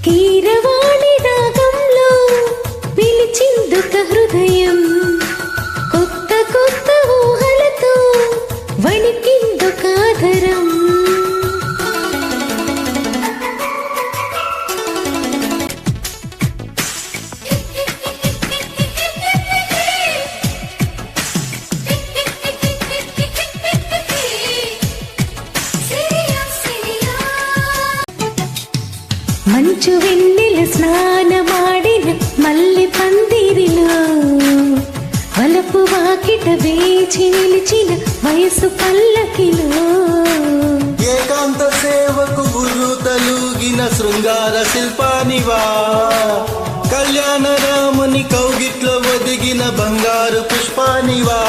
కీరవాణి రాగంలో పిలిచిందొక హృదయం, కొత్త కొత్త ఊహలతో వణికిందొక ఆధరం. మంచు వెన్నెల స్నానమాడిన మల్లె పందిరిలో, వలపు వాకిట వేచి నిలిచిన వయసు పల్లకిలో, ఏకాంత సేవకు గురు తలుగిన శృంగార శిల్పానివా, కళ్యాణ రాముని కౌగిట్లో ఒదిగిన బంగారు పుష్పానివా.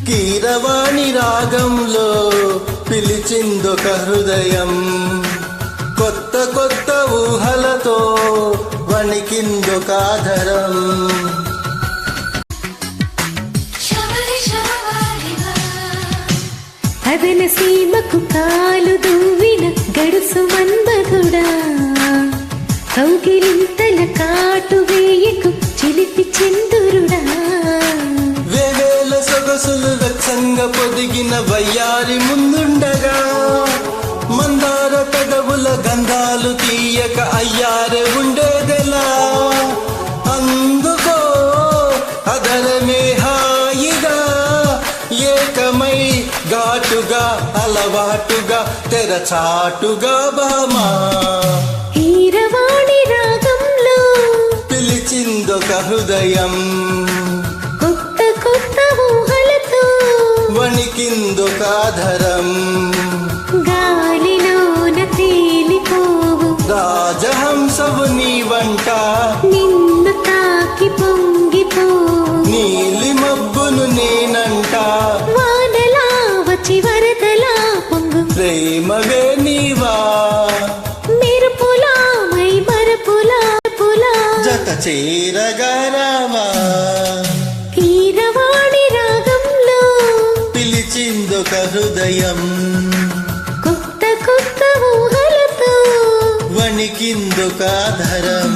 కీరవాణి రాగంలో పిలిచిందొక హృదయం, కొత్త కొత్త ఊహలతో వణికిందొక ఆధరం. అదన సీమకు కాలు దువ్విన గడుసు మన్మధుడా, కౌగిలింతల కాటు వేయకు చిలిపి చందురుడా, వేవేల సొగసులు వెచ్చంగా పొదిగిన వయ్యారి ముందుండగా, మందార పెదవుల గంధాలు తీయక అయ్యారే ఉండేదెలా. అందుకో అదరమే హాయిగా, ఏకమై ఘాటుగా అలవాటుగా తెరచాటుగా బామా. కీరవాణి రాగంలో పిలిచిందొక హృదయం, కొత్త కొత్త ఊహలతో వణికిందొక ఆధరం. గాలిలోన తేలిపోవు రాజహంసవు నీ వంట, నిన్ను తాకి పొంగిపోవు నీలి మబ్బును నేనంట, వానలా వచ్చి వరదలా పొంగు ప్రేమవే నీవా, మెరుపులా మై మరపులా పులా జత చేరగా రావా. కీరవాణి రాగంలో పిలిచిందొక హృదయం, కొత్త కొత్త ఊహలతో వణికిందొక ఆధరం.